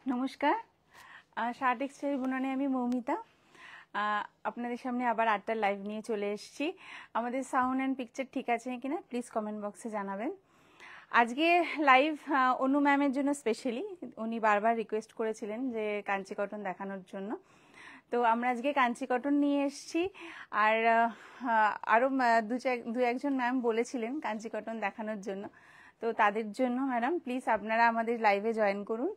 নমস্কার, shirt textile বুননে আমি মৌমিতা আপনাদের সামনে আবার 8টার লাইভ নিয়ে চলে এসেছি। আমাদের সাউন্ড অ্যান্ড পিকচার ঠিক আছে কিনা প্লিজ কমেন্ট বক্সে জানাবেন। আজকে লাইভ অনু ম্যামের জন্য স্পেশালি, উনি বারবার রিকোয়েস্ট করেছিলেন যে কাঞ্চি কটন দেখানোর জন্য, তো আমরা আজকে কাঞ্চি কটন নিয়ে এসেছি। আর আরও দু একজন ম্যাম বলেছিলেন কাঞ্চি কটন দেখানোর জন্য, তো তাদের জন্য ম্যাডাম প্লিজ আপনারা আমাদের লাইভে জয়েন করুন।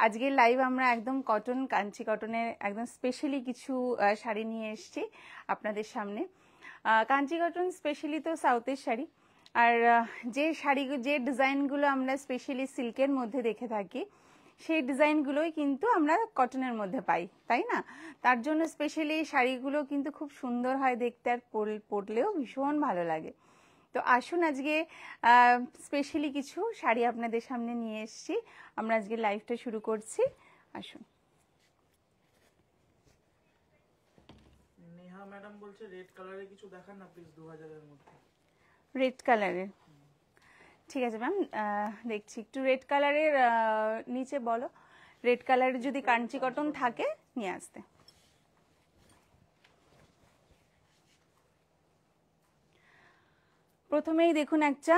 আজকের লাইভ আমরা একদম কটন, কাঞ্চি কটনের একদম স্পেশালি কিছু শাড়ি নিয়ে এসেছি আপনাদের সামনে। কাঞ্চি কটন স্পেশালি তো সাউথের শাড়ি, আর যে ডিজাইনগুলো আমরা স্পেশালি সিল্কের মধ্যে দেখে থাকি সেই ডিজাইনগুলোই কিন্তু আমরা কটনের মধ্যে পাই, তাই না? তার জন্য স্পেশালি এই শাড়িগুলো কিন্তু খুব সুন্দর হয় দেখতে, আর পরলেও ভীষণ ভালো লাগে। তো আসুন আজকে স্পেশালি কিছু শাড়ি আপনাদের সামনে নিয়ে এসেছি। আমরা আজকে লাইভটা শুরু করছি, আসুন। নেহা ম্যাডাম বলছে রেড কালারে কিছু দেখান না প্লিজ 2000 এর মধ্যে। রেড কালারের, ঠিক আছে ম্যাম, দেখছি। একটু রেড কালারের নিচে বলো, রেড কালারের যদি কাঞ্চি কটন থাকে নিয়ে আসতে। প্রথমেই দেখুন একটা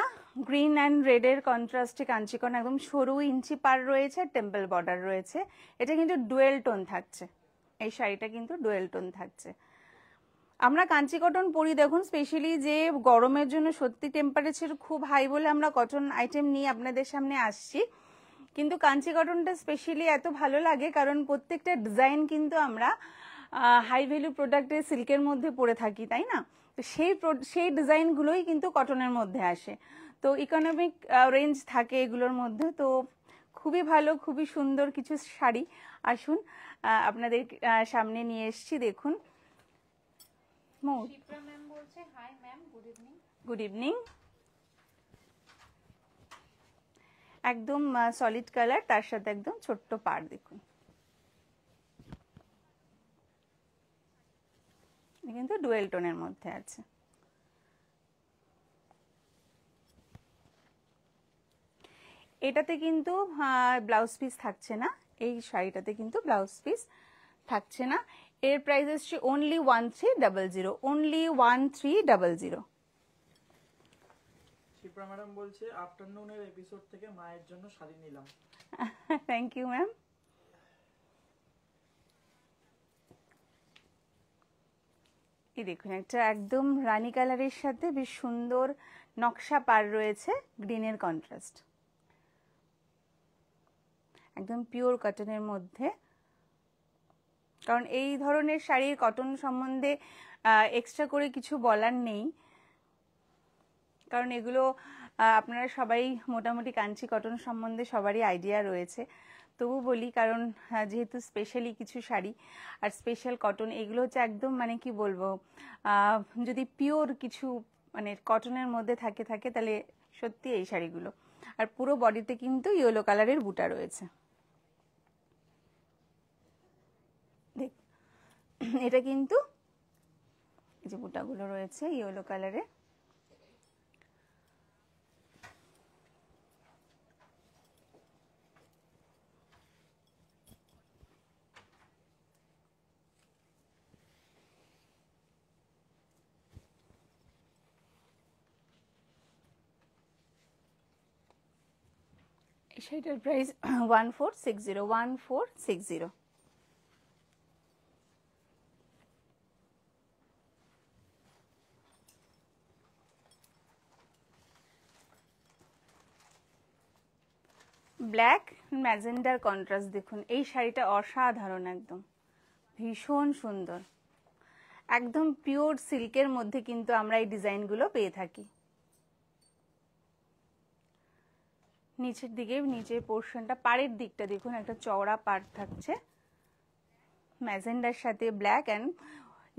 গ্রিন অ্যান্ড রেডের কন্ট্রাস্টে কাঞ্চি কটন, একদম সরু ইঞ্চি পার রয়েছে, টেম্পল বর্ডার রয়েছে। এটা কিন্তু ডুয়েল টোন থাকছে, এই শাড়িটা কিন্তু ডুয়েল টোন থাকছে। আমরা কাঞ্চি কটন পরি দেখুন, স্পেশালি যে গরমের জন্য সত্যি টেম্পারেচার খুব হাই বলে আমরা কটন আইটেম নিয়ে আপনাদের সামনে আসছি, কিন্তু কাঞ্চি কটনটা স্পেশালি এত ভালো লাগে কারণ প্রত্যেকটা ডিজাইন কিন্তু আমরা হাই ভ্যালু প্রোডাক্টের সিল্কের মধ্যে পরে থাকি, তাই না? তো সেই ডিজাইনগুলোই কিন্তু কটনের মধ্যে আসে, তো ইকোনমিক রেঞ্জ থাকে এগুলোর মধ্যে। তো খুবই ভালো, খুবই সুন্দর কিছু শাড়ি আসুন আপনাদের সামনে নিয়ে এসেছি। দেখুন, গুড ইভিনিং। একদম সলিড কালার, তার সাথে একদম ছোট্ট পাড়, দেখুন কিন্তু ডুয়েল টোনের মধ্যে আছে। এটাতে কিন্তু ব্লাউজ পিস থাকছে না, এই শাড়িটাতে কিন্তু ব্লাউজ পিস থাকছে না। এর প্রাইস আসছে অনলি 1300, অনলি 1300। শিপ্রা ম্যাডাম বলছে আফটারনুনের এপিসোড থেকে মায়ের জন্য শাড়ি নিলাম। Thank you ma'am. এই দেখুন, একটা একদম রানী কালারের সাথে বেশ সুন্দর নকশা পার রয়েছে, গ্রিনের কন্ট্রাস্ট, একদম পিওর কটনের মধ্যে। কারণ এই ধরনের শাড়ির কটন সম্বন্ধে এক্সট্রা করে কিছু বলার নেই, কারণ এগুলো আপনারা সবাই মোটামুটি কাঞ্চি কটন সম্বন্ধে সবারই আইডিয়া রয়েছে। তবু বলি, কারণ যেহেতু স্পেশালি কিছু শাড়ি আর স্পেশাল কটন, এগুলো হচ্ছে একদম মানে কি বলবো, যদি পিওর কিছু মানে কটনের মধ্যে থাকে তাহলে সত্যি এই শাড়িগুলো। আর পুরো বডিতে কিন্তু ইয়েলো কালারের বুটা রয়েছে, দেখ এটা কিন্তু এই যে বুটাগুলো রয়েছে ইয়েলো কালারের। সেটার প্রাইস 1460। ব্ল্যাক ম্যাজেন্ডার কন্ট্রাস্ট দেখুন, এই শাড়িটা অসাধারণ, একদম ভীষণ সুন্দর, একদম পিওর সিল্কের মধ্যে কিন্তু আমরা এই ডিজাইনগুলো পেয়ে থাকি। নিচের দিকে, নিচের পোর্শনটা, পাড়ের দিকটা দেখুন, একটা চওড়া পাড় থাকছে, ম্যাজেন্ডার সাথে ব্ল্যাক অ্যান্ড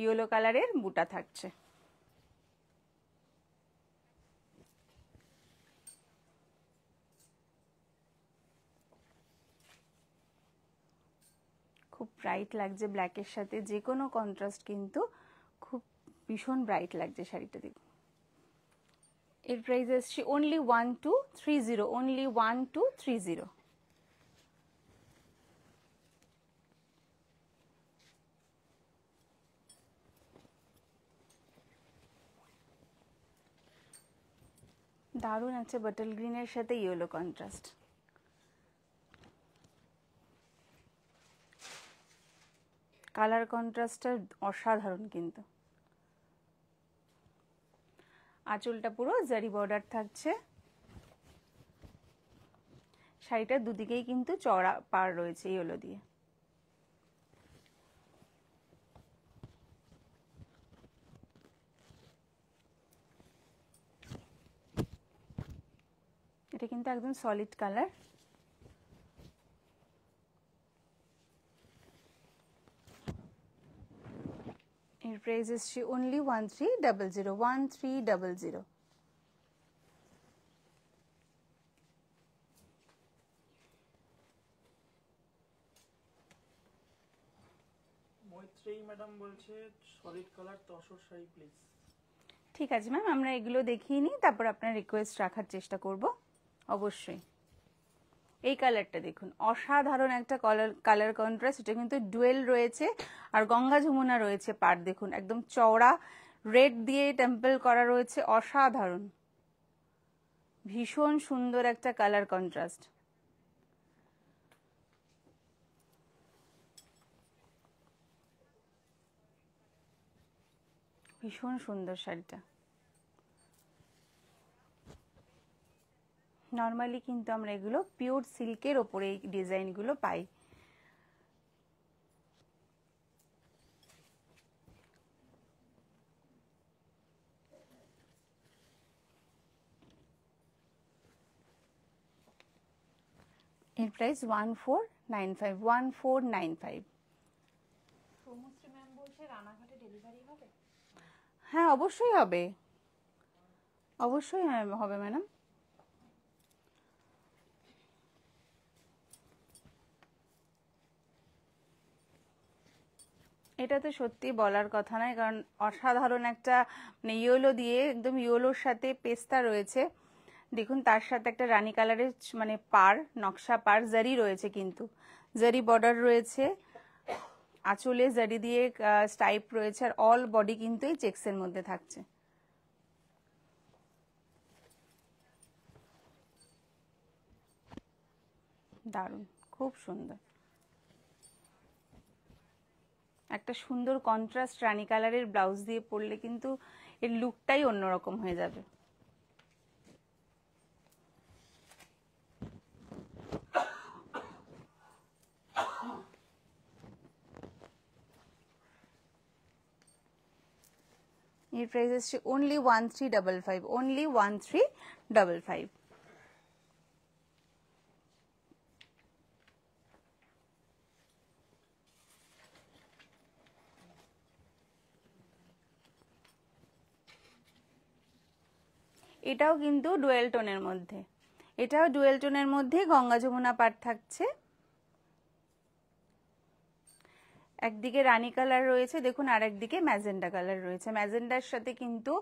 ইয়েলো কালারের বুটা থাকছে। খুব ব্রাইট লাগছে ব্ল্যাকের সাথে, যে কোনো কন্ট্রাস্ট কিন্তু খুব ভীষণ ব্রাইট লাগছে শাড়িটা। দেখুন এর প্রাইস আসছে অনলি 1230, অনলি 1230। দারুণ আছে বাটল গ্রিনের সাথে ইয়েলো কন্ট্রাস্ট। কালার কন্ট্রাস্টটা অসাধারণ কিন্তু। আঁচলটা পুরো জারি বর্ডার থাকছে, শাড়িটার দুদিকেই কিন্তু চওড়া পাড় রয়েছে ইয়েলো দিয়ে। এটা কিন্তু একদম সলিড কালার। এর প্রাইস আসছে অনলি 1300, 1300। মৈত্রেয়ী ম্যাডাম বলছে solid colour tussar sari please. ঠিক আছে ম্যাম, আমরা এগুলো দেখিয়ে নিই, তারপর আপনার রিকোয়েস্ট রাখার চেষ্টা করব অবশ্যই। এই কালারটা দেখুন, অসাধারণ একটা কালার কন্ট্রাস্ট। এটা কিন্তু ডুয়েল রয়েছে আর গঙ্গা যমুনা রয়েছে পাড়, দেখুন একদম চওড়া রেড দিয়ে টেম্পল করা রয়েছে, অসাধারণ, ভীষণ সুন্দর একটা কালার কন্ট্রাস্ট। ভীষণ সুন্দর শাড়িটা। নর্মালি কিন্তু আমরা এগুলো পিওর সিল্কের ওপরে এই ডিজাইনগুলো পাই। এর প্রাইস 1495, 1495। সৌমশ্রী ম্যাম বলছে রানাঘাটে ডেলিভারি হবে? হ্যাঁ অবশ্যই হবে, অবশ্যই হবে ম্যাডাম। এটা তো সত্যি বলার কথা নয়, কারণ অসাধারণ একটা মানে ইয়েলো দিয়ে একদম ইয়েলোর সাথে পেস্তা রয়েছে, দেখুন তার সাথে একটা রানী কালারের মানে পার নকশা পার জারি রয়েছে, কিন্তু জারি বর্ডার রয়েছে, আঁচলে জারি দিয়ে স্টাইপ রয়েছে, আর অল বডি কিন্তু এই চেক্সের মধ্যে থাকছে। দারুণ, খুব সুন্দর একটা সুন্দর কন্ট্রাস্ট রানী কালারের ব্লাউজ দিয়ে পরলে কিন্তু এর লুকটাই অন্যরকম হয়ে যাবে। এর প্রাইস হচ্ছে অনলি 1355, অনলি 1355। এটাও কিন্তু ডুয়েল টোনের মধ্যে, এটাও ডুয়েল টোনের মধ্যে গঙ্গা যমুনা পাড় থাকছে। একদিকে রানী কালার রয়েছে দেখুন, আর একদিকে ম্যাজেন্ডা কালার রয়েছে, ম্যাজেন্ডার সাথে কিন্তু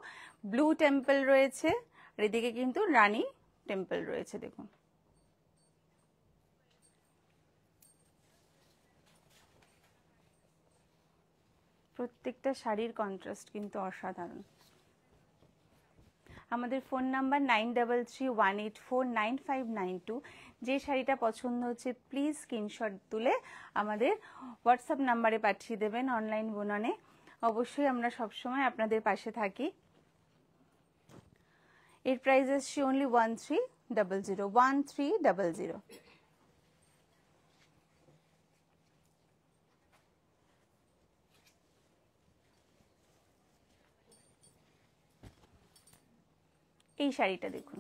ব্লু টেম্পল রয়েছে, আর এদিকে কিন্তু রানী টেম্পল রয়েছে দেখুন। প্রত্যেকটা শাড়ির কন্ট্রাস্ট কিন্তু অসাধারণ। আমাদের ফোন নাম্বার 9331849592। যে শাড়িটা পছন্দ হচ্ছে প্লিজ স্ক্রিনশট তুলে আমাদের হোয়াটসঅ্যাপ নাম্বারে পাঠিয়ে দেবেন অনলাইন বুননে। অবশ্যই আমরা সবসময় আপনাদের পাশে থাকি। এর প্রাইস আসছে অনলি 1300, 1300। এই শাড়িটা দেখুন,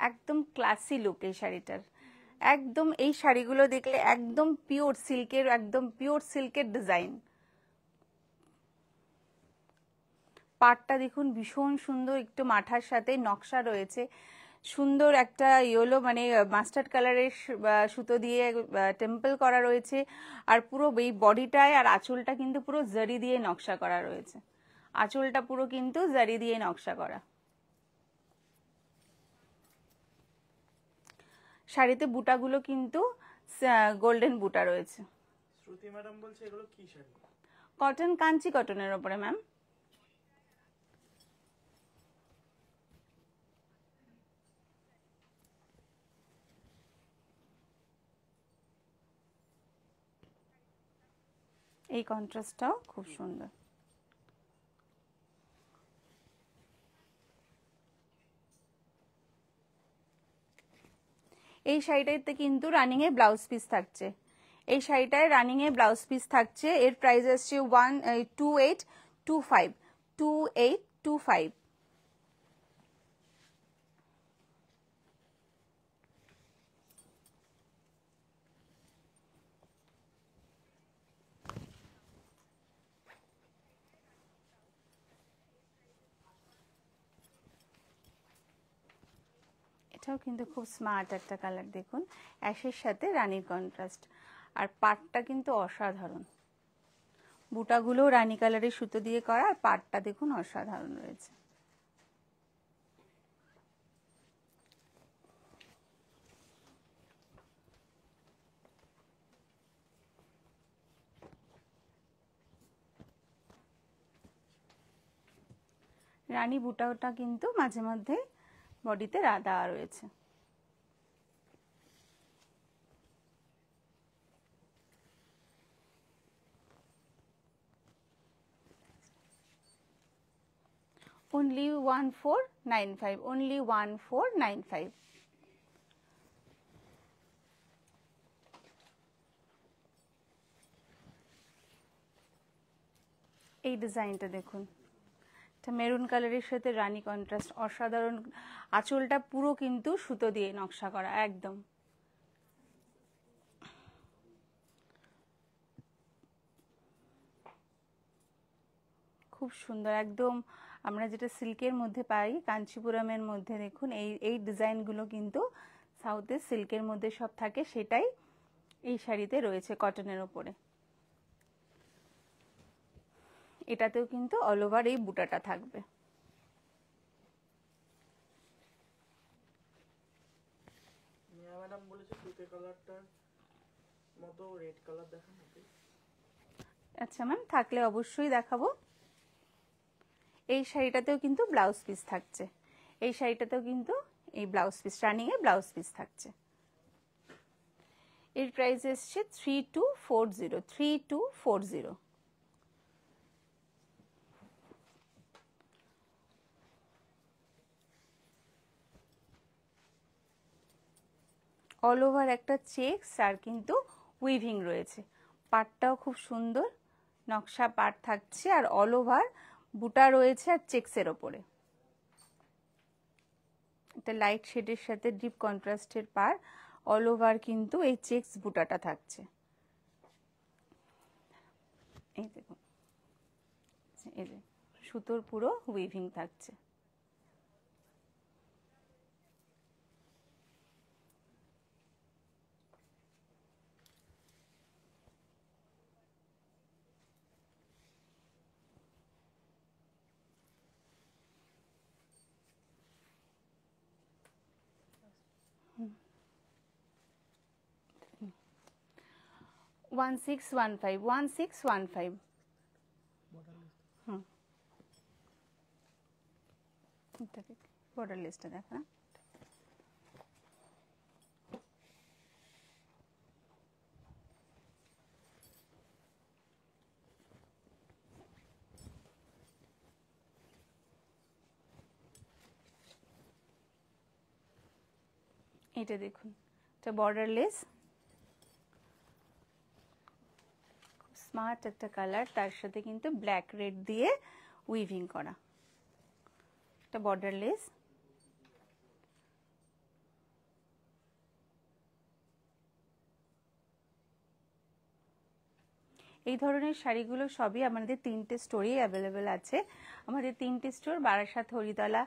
একদম ক্লাসি লুক এই শাড়িটার, একদম এই শাড়িগুলো দেখলে একদম পিওর সিল্কের, একদম পিওর সিল্কের ডিজাইন। পাড়টা দেখুন ভীষণ সুন্দর, একটু মাথার সাথে নকশা রয়েছে, সুন্দর একটা ইয়েলো মানে মাস্টার্ড কালারের সুতো দিয়ে টেম্পল করা রয়েছে, আর পুরো এই বডিটায় আর আঁচলটা কিন্তু পুরো জারি দিয়ে নকশা করা রয়েছে। আঁচলটা পুরো কিন্তু জারি দিয়ে নকশা করা। শাড়িতে বুটাগুলো কিন্তু গোল্ডেন বুটা রয়েছে। শ্রুতি ম্যাডাম বলছে এগুলো কি শাড়ি? কটন, কাঞ্চি কটনের ওপরে ম্যাম। এই কন্ট্রাস্টটাও খুব সুন্দর। এই শাড়িটাতে কিন্তু রানিং এ ব্লাউজ পিস থাকছে। এই শাড়িটায় রানিং এ ব্লাউজ পিস থাকছে। এর প্রাইস আসছে 2825 2825। এটাও কিন্তু খুব স্মার্ট একটা কালার, দেখুন অ্যাশের সাথে রানীর কন্ট্রাস্ট। আর পাটটা কিন্তু অসাধারণ, বুটাগুলো রানী কালারের সুতো দিয়ে করা, আর পাটটা দেখুন অসাধারণ রয়েছে। রানী বুটাটা কিন্তু মাঝে মধ্যে বডিতে দেওয়া রয়েছে। only 1495, only 1495। এই ডিজাইনটা দেখুন, এটা মেরুন কালারের সাথে রানী কন্ট্রাস্ট, অসাধারণ। আঁচলটা পুরো কিন্তু সুতো দিয়ে নকশা করা একদম। খুব সুন্দর একদম, আমরা যেটা সিল্কের মধ্যে পাই কাঞ্চিপুরমের মধ্যে, দেখুন এই ডিজাইনগুলো কিন্তু সাউথের সিল্কের মধ্যে সব থাকে, সেটাই এই শাড়িতে রয়েছে কটনের ওপরে। এটাতেও কিন্তু অল ওভার এই বুটাটা থাকবে। মিয়া ম্যাডাম বলেছে তুতে কালারটার মতো রেড কালার দেখান নাকি? আচ্ছা ম্যাম, থাকলে অবশ্যই দেখাবো। এই শাড়িটাতেও কিন্তু ব্লাউজ পিস থাকছে, এই শাড়িটাতেও কিন্তু এই ব্লাউজ পিস, রানিং এ ব্লাউজ পিস থাকছে। এর প্রাইস এসছে 3240, 3240। অল ওভার একটা চেকস আর কিন্তু উইভিং রয়েছে। পাটটাও খুব সুন্দর নকশা পাট থাকছে, আর অল ওভার বুটা রয়েছে আর চেকসের ওপরে। একটা লাইট শেডের সাথে ডিপ কন্ট্রাস্টের পার, অল ওভার কিন্তু এই চেকস বুটাটা থাকছে। এই দেখুন, এই যে সুতোর পুরো উইভিং থাকছে। One six one five, 1615। Border লিস্টটা দেখা। এটা দেখুন, এটা বর্ডারলেস, খুব স্মার্ট একটা কালার, তার সাথে কিন্তু ব্ল্যাক রেড দিয়ে উইভিং করা। এটা বর্ডারলেস। এই ধরনের শাড়িগুলো সবই আমাদের 3টে স্টোরে অ্যাভেলেবেল আছে। আমাদের 3টে স্টোর, বারাসাত হরিতলা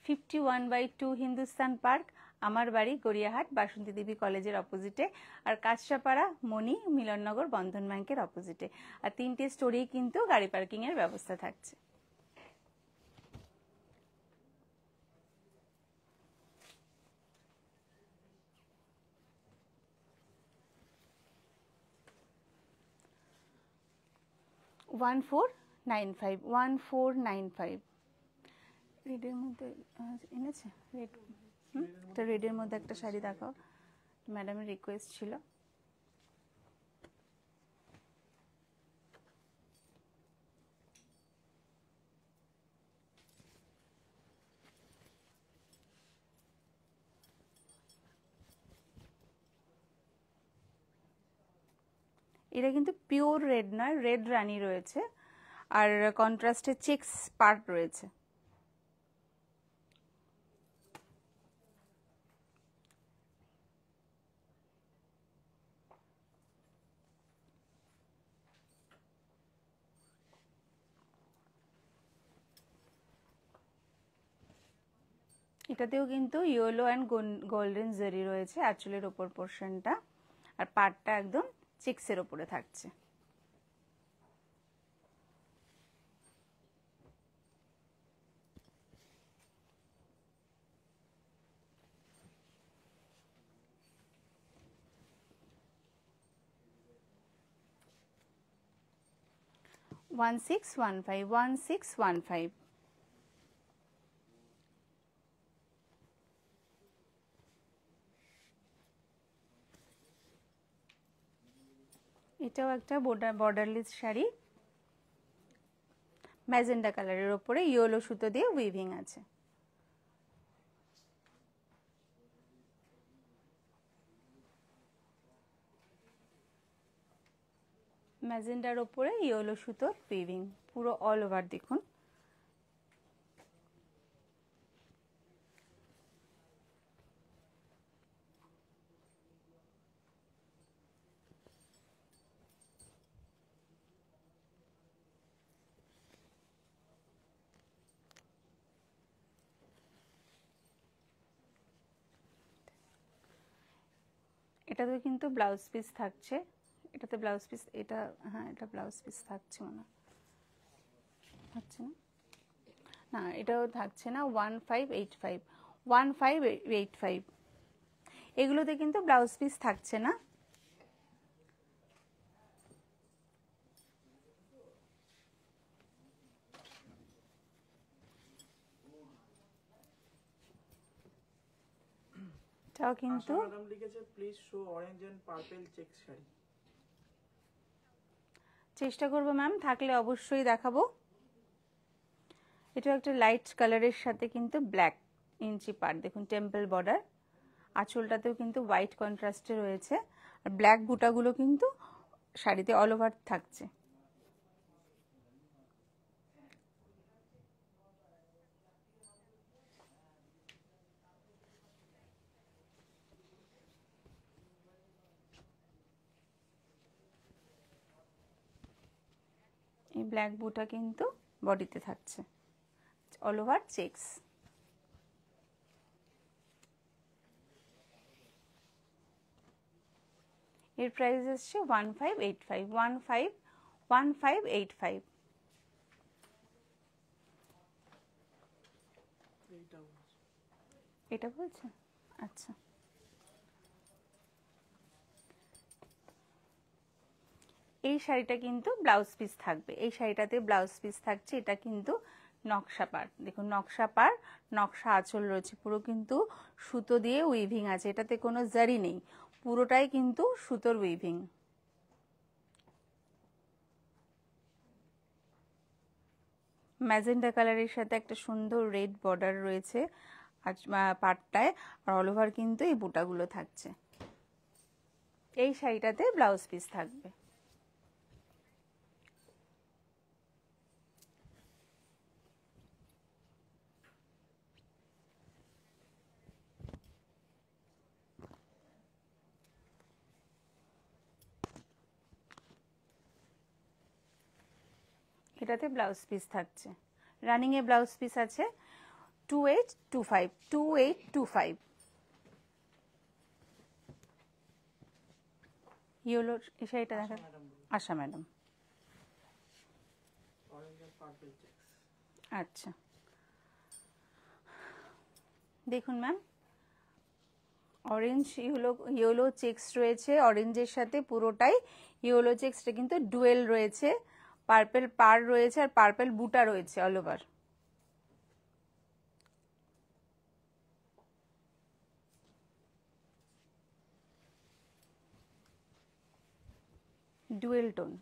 51/2 হিন্দুস্তান পার্ক, আমার বাড়ি গড়িয়াহাট বাসন্তী দেবী কলেজের অপোজিটে, আর কাঁচরাপাড়া মণি মিলননগর বন্ধন ব্যাংকের অপোজিটে। আর 3টে স্টোরেই কিন্তু গাড়ি পার্কিংয়ের ব্যবস্থা থাকছে। 1495, 1495। রেডের মধ্যে এনেছে রেড, এটা রেডের মধ্যে একটা শাড়ি দেখাও, ম্যাডামের রিকোয়েস্ট ছিল। এটা কিন্তু পিওর রেড নয়, রেড রানী রয়েছে, আর কন্ট্রাস্টে চেক্স পার্ট রয়েছে। এটাতেও কিন্তু ইয়েলো অ্যান্ড গোল্ডেন জারি রয়েছে আঁচলের ওপর পোর্শনটা, আর পাটটা একদম চেক্সের ওপরে থাকছে। One six one five, 1615। এটাও একটা বর্ডারলেস শাড়ি, ম্যাজেন্ডা কালারের ওপরে ইয়েলো সুতো দিয়ে উইভিং আছে। ম্যাজেন্ডার ওপরে ইয়েলো সুতোর উইভিং, পুরো অল ওভার দেখুন। এটাতে কিন্তু ব্লাউজ পিস থাকছে, এটাতে ব্লাউজ পিস, এটা হ্যাঁ এটা ব্লাউজ পিস থাকছে মনে থাকছে না, না এটাও থাকছে না। 1585, 1585, এগুলোতে কিন্তু ব্লাউজ পিস থাকছে না। এটাও কিন্তু ম্যাডাম লিখেছে please show orange and purple check sari. চেষ্টা করবো ম্যাম, থাকলে অবশ্যই দেখাবো। এটা একটা লাইট কালারের সাথে কিন্তু ব্ল্যাক ইঞ্চি পার, দেখুন টেম্পল বর্ডার, আঁচলটাতেও কিন্তু হোয়াইট কন্ট্রাস্টে রয়েছে, আর ব্ল্যাক বুটাগুলো কিন্তু শাড়িতে অল ওভার থাকছে। এই ব্ল্যাক বুটা কিন্তু বডিতে থাকছে, অল ওভার চেকস। এর প্রাইস আসছে 1585, 1585। এটা বলছে আচ্ছা। এই শাড়িটা কিন্তু ব্লাউজ পিস থাকবে, এই শাড়িটাতে ব্লাউজ পিস থাকছে। এটা কিন্তু নকশা পার, দেখুন নকশা পার, নকশা আঁচল রয়েছে, পুরো কিন্তু সুতো দিয়ে উইভিং আছে, এটাতে কোনো জারি নেই, পুরোটাই কিন্তু সুতোর উইভিং। ম্যাজেন্ডা কালারের সাথে একটা সুন্দর রেড বর্ডার রয়েছে আর পাটটায়, আর অল ওভার কিন্তু এই বুটাগুলো থাকছে। এই শাড়িটাতে ব্লাউজ পিস থাকবে। এটাতে ব্লাউজ পিস থাকছে, রানিং এ ব্লাউজ পিস আছে 2825, 2825। ইয়েলো এই শাড়িটা দেখা, Asha madam, orange and purple checks. আচ্ছা দেখুন ম্যাম, অরেঞ্জ ইয়েলো চেক্স রয়েছে, অরেঞ্জের সাথে পুরোটাই ইয়েলো চেক্সটা কিন্তু ডুয়েল রয়েছে, পার্পেল পার রয়েছে আর পার্পেল বুটা রয়েছে all over. Dual tone.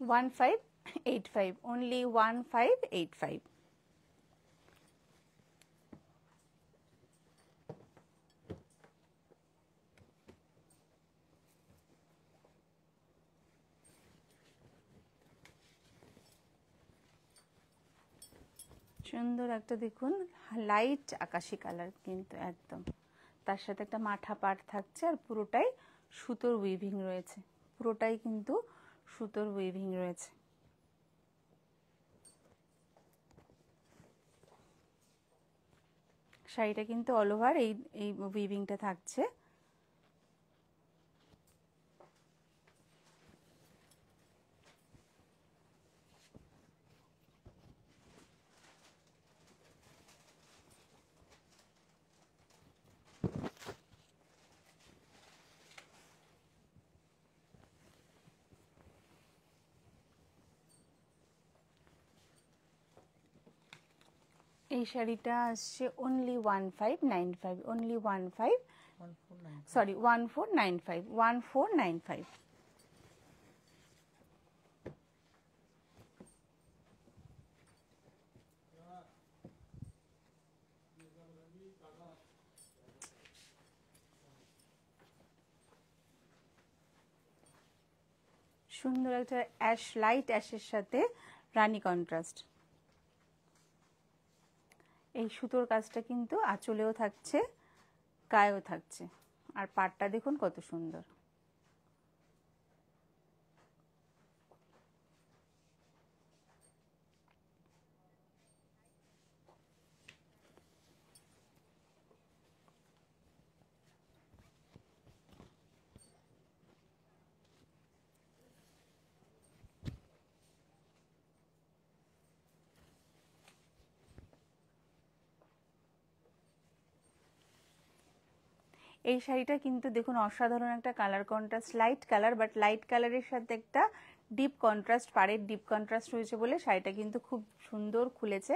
One 1585, only 1585। সুন্দর একটা দেখুন লাইট আকাশি কালার, কিন্তু একদম তার সাথে একটা মাঠা পাট থাকছে আর পুরোটাই সুতোর উইভিং রয়েছে, পুরোটাই কিন্তু সুতোর উইভিং রয়েছে। শাড়িটা কিন্তু অল ওভার এই এই উইভিংটা থাকছে। এই শাড়িটা আসছে অনলি 1595, অনলি 1495। সুন্দর একটা অ্যাশ, লাইট অ্যাশের সাথে রানী কন্ট্রাস্ট। এই সুতোর কাজটা কিন্তু আঁচলেও থাকছে, গায়েও থাকছে, আর পাটটা দেখুন কত সুন্দর। এই শাড়িটা কিন্তু দেখুন অসাধারণ একটা colour contrast, light colour, but light কালারের সাথে একটা ডিপ কন্ট্রাস্ট, পাড়ের ডিপ কন্ট্রাস্ট রয়েছে বলে শাড়িটা কিন্তু খুব সুন্দর খুলেছে।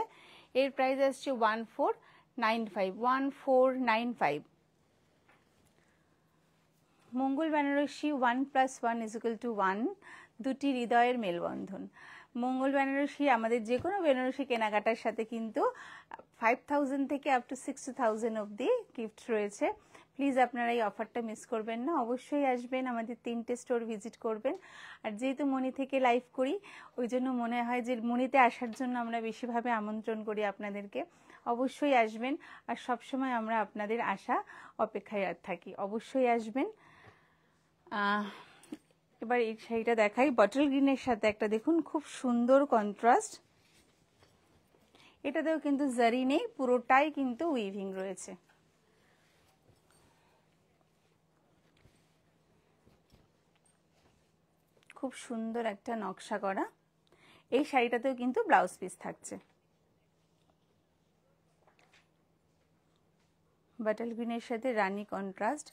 এর প্রাইস আসছে 1495, 1495। মঙ্গল বেনারসি 1+1=1, দুটি হৃদয়ের মেলবন্ধন। মঙ্গল বেনারসি আমাদের যে কোনো বেনারসি কেনাকাটার সাথে কিন্তু 5000 থেকে আপ টু 60,000 অবধি গিফট রয়েছে। প্লিজ আপনারা এই অফারটা মিস করবেন না, অবশ্যই আসবেন, আমাদের 3টে স্টোর ভিজিট করবেন। আর যেহেতু মণি থেকে লাইভ করি ওই জন্য মনে হয় যে মণিতে আসার জন্য আমরা বেশিভাবে আমন্ত্রণ করি আপনাদেরকে। অবশ্যই আসবেন, আর সবসময় আমরা আপনাদের আশা অপেক্ষায় থাকি, অবশ্যই আসবেন। এবার এই শাড়িটা দেখাই, বটল গ্রিনের সাথে একটা দেখুন খুব সুন্দর কন্ট্রাস্ট। এটাতেও কিন্তু জারি নেই, পুরোটাই কিন্তু উইভিং রয়েছে। খুব সুন্দর একটা নকশা করা। এই শাড়িটাতেও কিন্তু ব্লাউজ পিস থাকছে। বটল গ্রিনের সাথে রানী কন্ট্রাস্ট,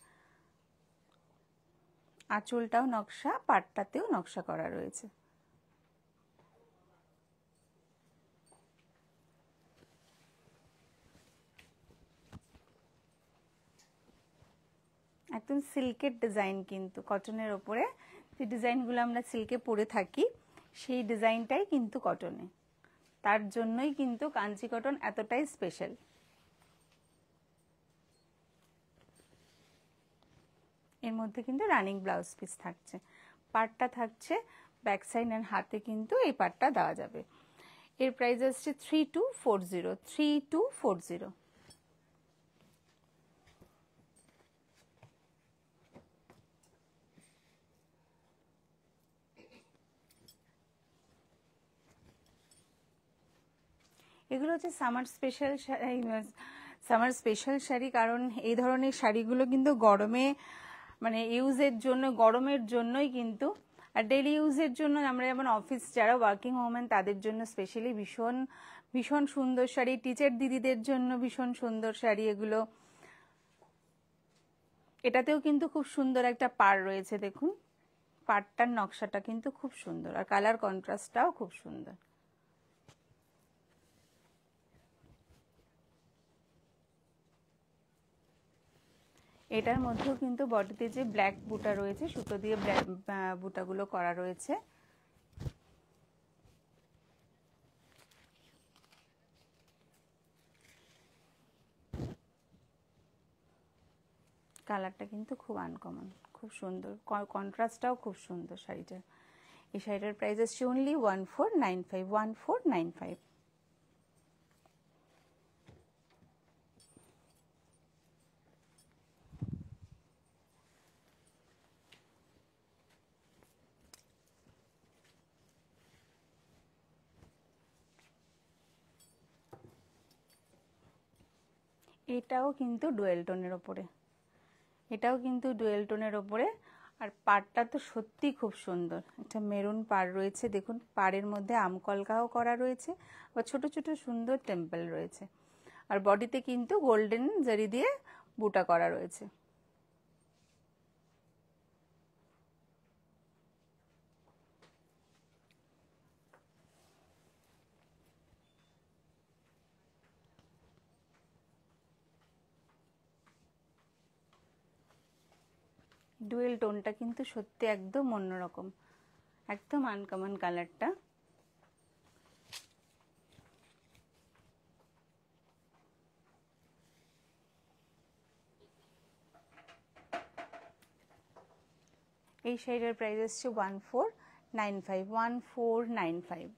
আঁচলটাও নকশা, পাটটাতেও নকশা করা রয়েছে। একদম সিল্কের ডিজাইন, কিন্তু কটনের ওপরে যে ডিজাইনগুলো আমরা সিল্কে পরে থাকি সেই ডিজাইনটাই কিন্তু কটনে, তার জন্যই কিন্তু কাঞ্চি কটন এতটাই স্পেশাল। এর মধ্যে কিন্তু রানিং ব্লাউজ পিস থাকছে, পাটটা থাকছে ব্যাক সাইড এন্ড হাতে কিন্তু এই পাটটা দেওয়া যাবে। এর প্রাইস আসছে 3240, 3240। এগুলো হচ্ছে সামার স্পেশাল শাড়ি, কারণ এই ধরনের শাড়িগুলো কিন্তু গরমে মানে ইউজের জন্য, গরমের জন্যই কিন্তু। আর ডেলি ইউজের জন্য আমরা যেমন অফিস যারা ওয়ার্কিং ওমেন তাদের জন্য স্পেশালি ভীষণ ভীষণ সুন্দর শাড়ি, টিচার দিদিদের জন্য ভীষণ সুন্দর শাড়ি এগুলো। এটাতেও কিন্তু খুব সুন্দর একটা পাড় রয়েছে, দেখুন পাড়টার নকশাটা কিন্তু খুব সুন্দর, আর কালার কন্ট্রাস্টটাও খুব সুন্দর। এটার মধ্যেও কিন্তু বডিতে যে ব্ল্যাক বুটা রয়েছে, সুতো দিয়ে বুটাগুলো করা রয়েছে। কালারটা কিন্তু খুব আনকমন, খুব সুন্দর, কন্ট্রাস্টটাও খুব সুন্দর শাড়িটার। এই শাড়িটার প্রাইস আসছে অনলি 1495, 1495। এটাও কিন্তু ডুয়েল টোনের ওপরে, এটাও কিন্তু ডুয়েল টোনের ওপরে। আর পাড়টা তো সত্যি খুব সুন্দর, একটা মেরুন পাড় রয়েছে, দেখুন পাড়ের মধ্যে আমকলকাও করা রয়েছে, বা ছোট ছোট সুন্দর টেম্পল রয়েছে। আর বডিতে কিন্তু গোল্ডেন জারি দিয়ে বুটা করা রয়েছে। ডুয়েল টোনটা কিন্তু সত্যি একদম অন্যরকম, একদম আনকমন কালারটা। এই শাড়িটার প্রাইস আসছে 1495, 1495।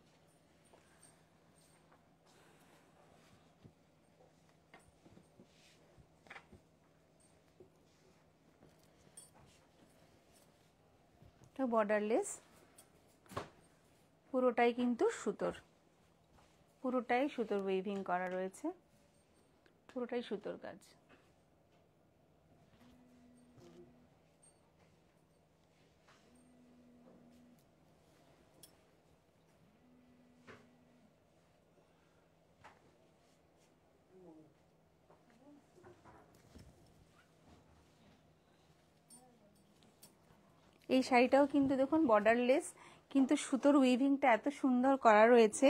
বর্ডারলেস, পুরোটাই কিন্তু সুতোর, পুরোটাই সুতোর উইভিং করা রয়েছে, পুরোটাই সুতোর কাজ। এই শাড়িটাও কিন্তু দেখুন বর্ডারলেস, কিন্তু সুতোর উইভিংটা এত সুন্দর করা রয়েছে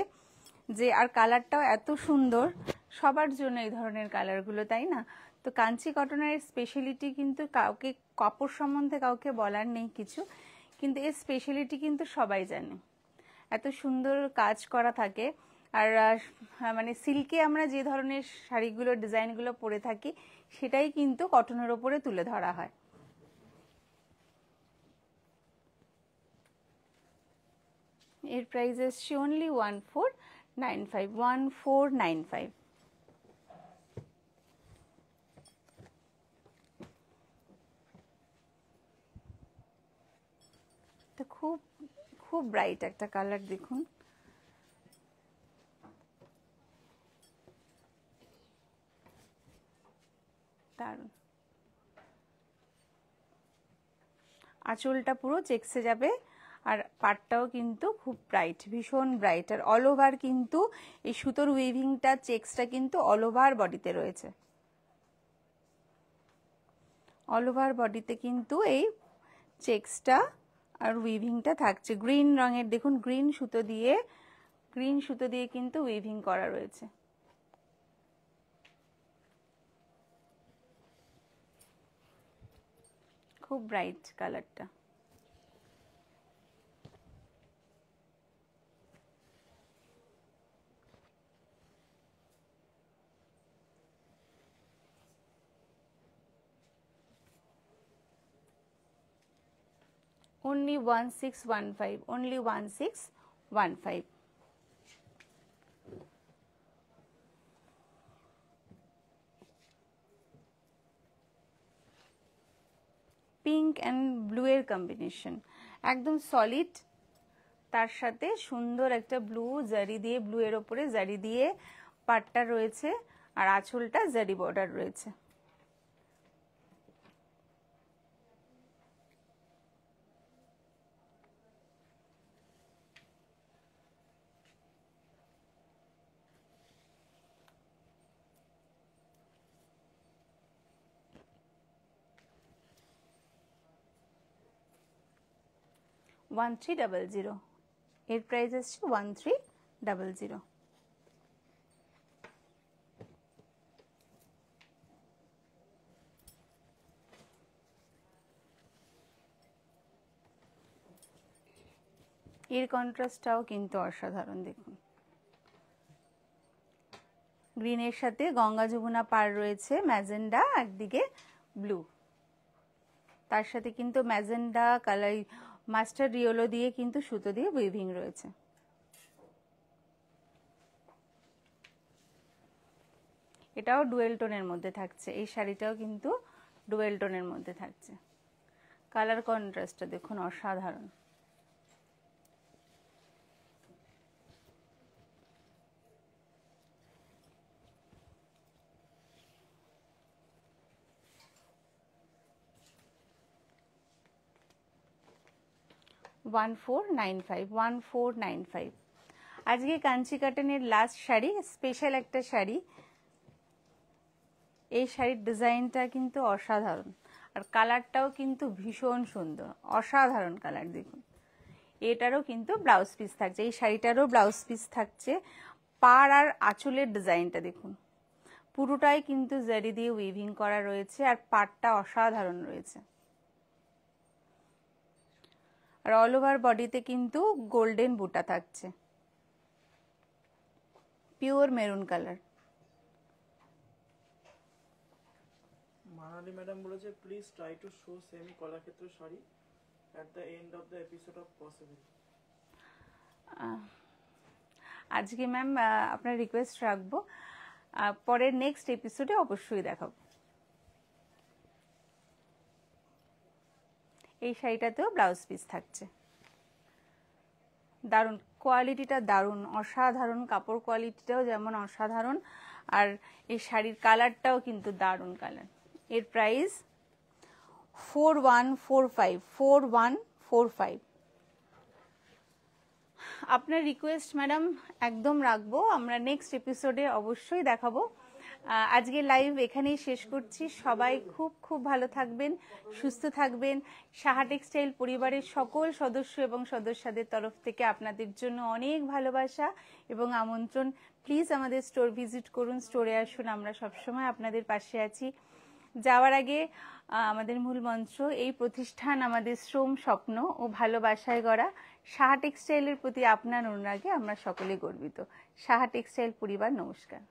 যে, আর কালারটাও এত সুন্দর, সবার জন্য এই ধরনের কালারগুলো, তাই না? তো কাঞ্চি কটনের স্পেশালিটি কিন্তু কাউকে, কাপড় সম্বন্ধে কাউকে বলার নেই কিছু, কিন্তু এর স্পেশালিটি কিন্তু সবাই জানে, এত সুন্দর কাজ করা থাকে। আর মানে সিল্কে আমরা যে ধরনের শাড়িগুলো, ডিজাইনগুলো পরে থাকি, সেটাই কিন্তু কটনের ওপরে তুলে ধরা হয়। এর প্রাইস আসছে অনলি 1495, 1495। তো খুব খুব ব্রাইট একটা কালার, দেখুন দারুণ। আঁচলটা পুরো চেক্সে যাবে, আর পাটটাও কিন্তু খুব ব্রাইট, ভীষণ ব্রাইট। আর অল ওভার কিন্তু এই সুতোর উইভিংটা, চেক্সটা কিন্তু অল ওভার বডিতে রয়েছে, অল ওভার বডিতে কিন্তু এই চেক্সটা আর উইভিংটা থাকছে। গ্রিন রঙের, দেখুন গ্রিন সুতো দিয়ে কিন্তু উইভিং করা রয়েছে। খুব ব্রাইট কালারটা। only 1615, only 1615। Pink and blue এর কম্বিনেশন, একদম সলিড, তার সাথে সুন্দর একটা ব্লু জারি দিয়ে, ব্লু এর ওপরে জারি দিয়ে পাটটা রয়েছে, আর আঁচলটা জারি বর্ডার রয়েছে। 1300। এর প্রাইস আসছে 1300। এর কন্ট্রাস্টটাও কিন্তু অসাধারণ, দেখুন গ্রিনের সাথে গঙ্গা যমুনা পার রয়েছে, ম্যাজেন্ডা, একদিকে ব্লু, তার সাথে কিন্তু ম্যাজেন্ডা কালার মাস্টার্ড ইয়েলো দিয়ে কিন্তু সুতো দিয়ে উইভিং রয়েছে। এটাও ডুয়েল টোনের মধ্যে থাকছে, এই শাড়িটাও কিন্তু ডুয়েল টোনের মধ্যে থাকছে। কালার কন্ট্রাস্টটা দেখুন অসাধারণ। $1495 আজকে কাঞ্চি কাটানের লাস্ট শাড়ি, স্পেশাল একটা শাড়ি। এই শাড়ির ডিজাইনটা কিন্তু অসাধারণ, আর কালারটাও কিন্তু ভীষণ সুন্দর, অসাধারণ কালার। দেখুন এটারও কিন্তু ব্লাউজ পিস থাকছে, এই শাড়িটারও ব্লাউজ পিস থাকছে। পাড় আর আঁচলের ডিজাইনটা দেখুন, পুরোটাই কিন্তু জারি দিয়ে উইভিং করা রয়েছে, আর পাড়টা অসাধারণ রয়েছে। আর অল ওভার বডিতে কিন্তু গোল্ডেন বুটা থাকছে, pure maroon colour. Manali madam বলেছে please try to show semi Kalakshetra sari at the end of the episode of possible। আজকে ম্যাম আপনার রিকোয়েস্ট রাখবো, পরের নেক্সট এপিসোডে অবশ্যই দেখাবো। এই শাড়িটাতেও ব্লাউজ পিস থাকছে, দারুণ কোয়ালিটিটা, দারুণ অসাধারণ, কাপড় কোয়ালিটিটাও যেমন অসাধারণ, আর এই শাড়ির কালারটাও কিন্তু দারুণ কালার। এর প্রাইস 4145। আপনার রিকোয়েস্ট ম্যাডাম একদম রাখবো, আমরা নেক্সট এপিসোডে অবশ্যই দেখাবো। আজকে লাইভ এখানেই শেষ করছি। সবাই খুব খুব ভালো থাকবেন, সুস্থ থাকবেন। সাহা টেক্সটাইল পরিবারের সকল সদস্য এবং সদস্যদের তরফ থেকে আপনাদের জন্য অনেক ভালোবাসা এবং আমন্ত্রণ। প্লিজ আমাদের স্টোর ভিজিট করুন, স্টোরে আসুন, আমরা সবসময় আপনাদের পাশে আছি। যাওয়ার আগে আমাদের মূল মন্ত্র, এই প্রতিষ্ঠান আমাদের শ্রম, স্বপ্ন ও ভালোবাসায় গড়া। সাহা টেক্সটাইলের প্রতি আপনার অনুরাগে আমরা সকলে গর্বিত। সাহা টেক্সটাইল পরিবার নমস্কার।